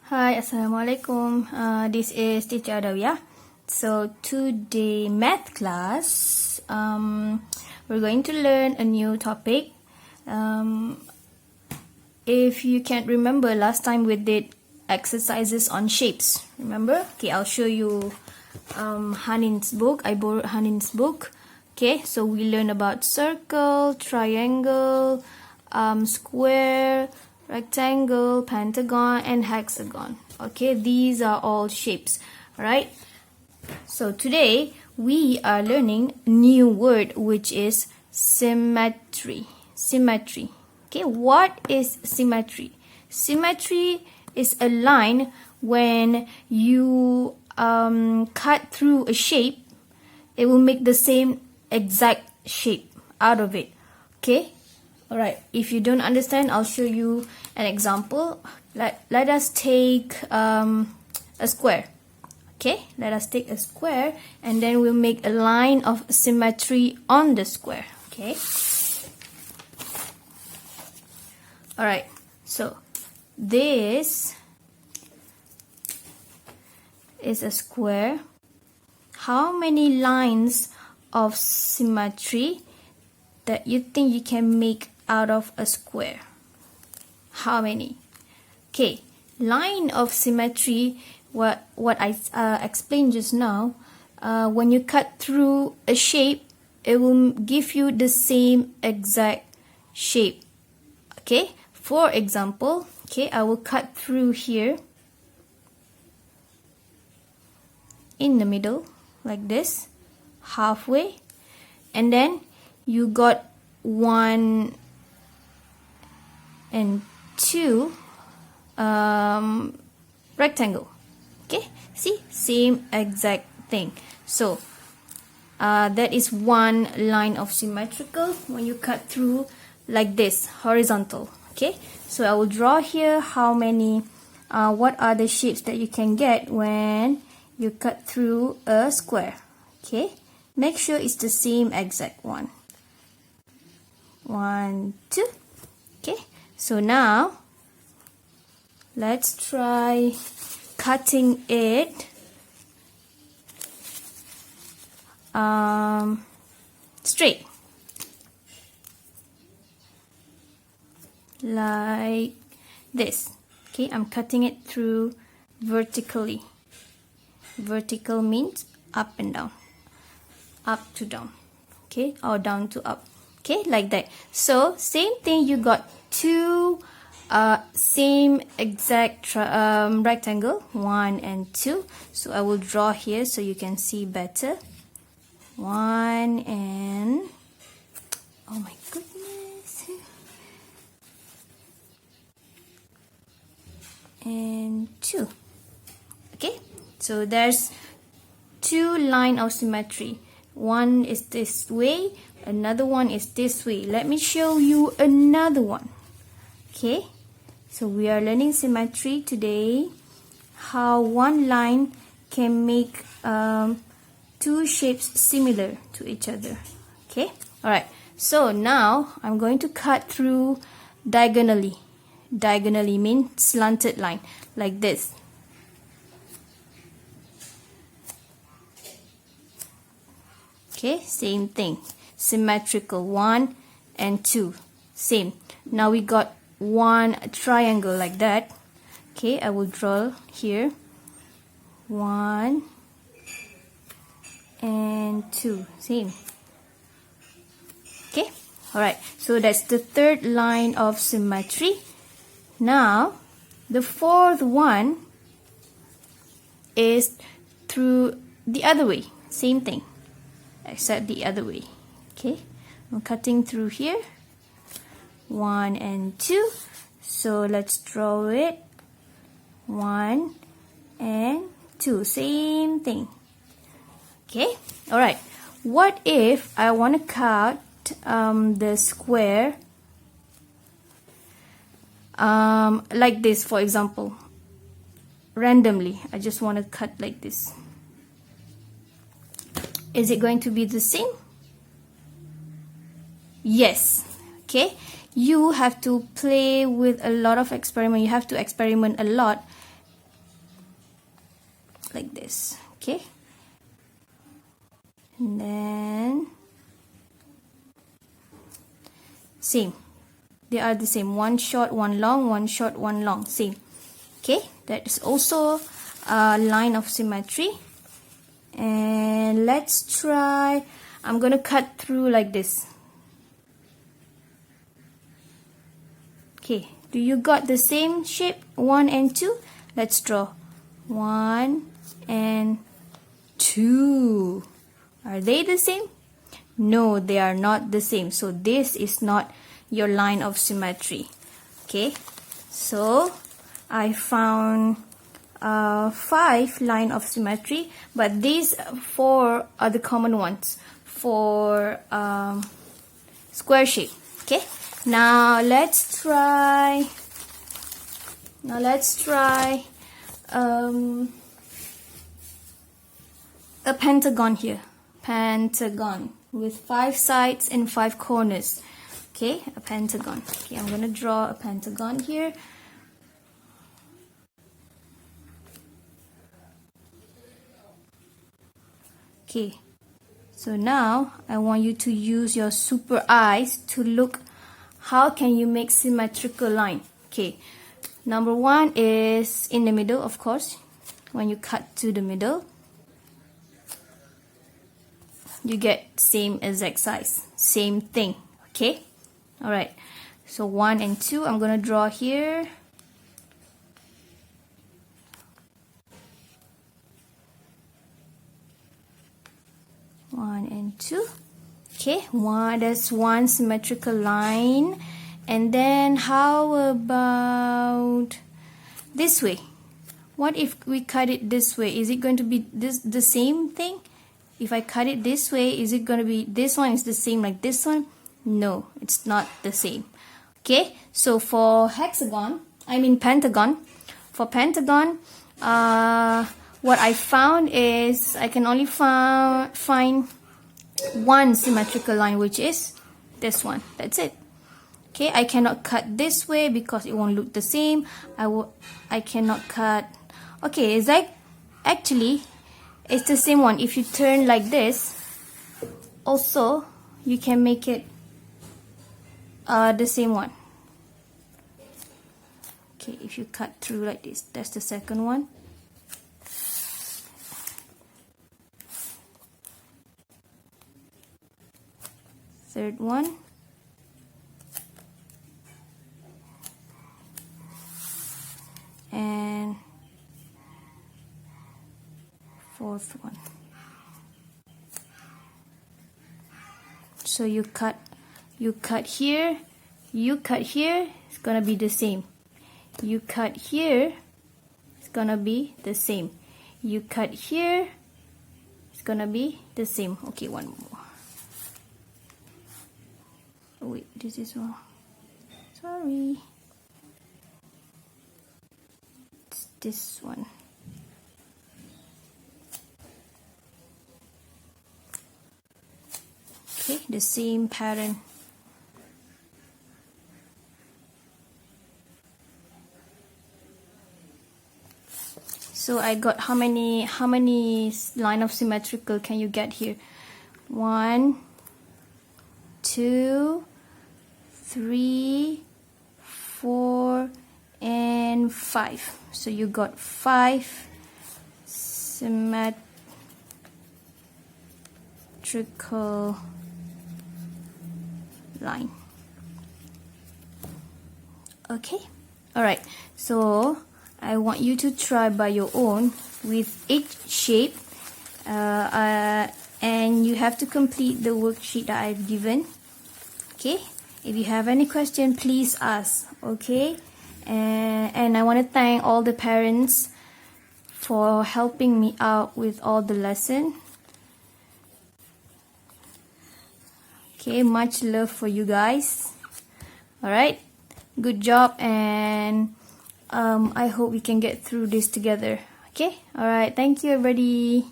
Hi, Assalamualaikum. This is Teacher Adawiyah. So today math class, we're going to learn a new topic. If you can't remember, last time we did exercises on shapes. Remember? Okay, I'll show you Hanin's book. I borrowed Hanin's book. Okay, so we learn about circle, triangle, square, rectangle, pentagon, and hexagon. Okay, these are all shapes. Right? So today we are learning a new word, which is symmetry. Symmetry. Okay, what is symmetry? Symmetry is a line when you cut through a shape, it will make the same exact shape out of it. Okay. Alright, if you don't understand, I'll show you an example. Let us take a square. Okay, let us take a square and then we'll make a line of symmetry on the square. Okay. Alright, so this is a square. How many lines of symmetry that you think you can make out of a square? How many? Okay, line of symmetry, what I explained just now, when you cut through a shape, it will give you the same exact shape. Okay, for example, okay, I will cut through here in the middle like this, halfway, and then you got 1 and 2 rectangle. Okay, see, same exact thing. So that is one line of symmetrical when you cut through like this, horizontal. Okay, so I will draw here how many what are the shapes that you can get when you cut through a square. Okay, make sure it's the same exact one. 1, 2. Okay, so now let's try cutting it straight, like this. Okay, I'm cutting it through vertically. Vertical means up and down, up to down, okay, or down to up. Okay, like that. So same thing, you got two same exact rectangle, 1 and 2. So I will draw here so you can see better. 1 and, oh my goodness, and 2. Okay, so there's 2 line of symmetry. One is this way, another one is this way. Let me show you another one. Okay, so we are learning symmetry today, how one line can make 2 shapes similar to each other. Okay, alright, so now I'm going to cut through diagonally. Diagonally means slanted line, like this. Okay, same thing, symmetrical, 1 and 2, same. Now we got one triangle like that. Okay, I will draw here, 1 and 2, same. Okay, alright, so that's the third line of symmetry. Now the fourth one is through the other way, same thing, except the other way. Okay, I'm cutting through here, 1 and 2. So let's draw it, 1 and 2, same thing. Okay, alright, what if I want to cut the square like this, for example, randomly? I just want to cut like this. Is it going to be the same? Yes. Okay, you have to play with a lot of experiment. You have to experiment a lot like this. Okay, and then same, they are the same, one short one long, one short one long, same. Okay, that is also a line of symmetry. And let's try, I'm gonna cut through like this. Okay, do you got the same shape, 1 and 2? Let's draw 1 and 2. Are they the same? No, they are not the same. So this is not your line of symmetry. Okay, so I found 5 line of symmetry, but these 4 are the common ones for square shape. Okay, now let's try a pentagon here, pentagon with 5 sides and 5 corners. Okay, a pentagon. Okay, I'm gonna draw a pentagon here. Okay, so now I want you to use your super eyes to look how can you make symmetrical line. Okay, number 1 is in the middle, of course. When you cut to the middle, you get same exact size, same thing. Okay, all right, so 1 and 2 I'm gonna draw here. One and 2. Okay, that's one symmetrical line. And then how about this way? What if we cut it this way? Is it going to be the same thing? If I cut it this way, is it going to be this one is the same like this one? No, it's not the same. Okay, so for pentagon, for pentagon, what I found is I can only find one symmetrical line, which is this one. That's it. Okay, I cannot cut this way because it won't look the same. I cannot cut. Okay, it's like actually it's the same one. If you turn like this, also you can make it the same one. Okay, if you cut through like this, that's the second one. Third one. And fourth one. So you cut here, you cut here, it's gonna be the same. You cut here, it's gonna be the same. You cut here, it's gonna be the same. Okay, one more. Oh wait, this is wrong. Sorry. It's this one. Okay, the same pattern. So I got how many line of symmetrical can you get here? 1, 2, 3, 4, and 5. So you got 5 symmetrical line. Okay, all right, so I want you to try by your own with each shape, and you have to complete the worksheet that I've given. Okay, if you have any question, please ask. Okay, and I want to thank all the parents for helping me out with all the lesson. Okay, much love for you guys. All right, good job, and I hope we can get through this together. Okay, all right, thank you everybody.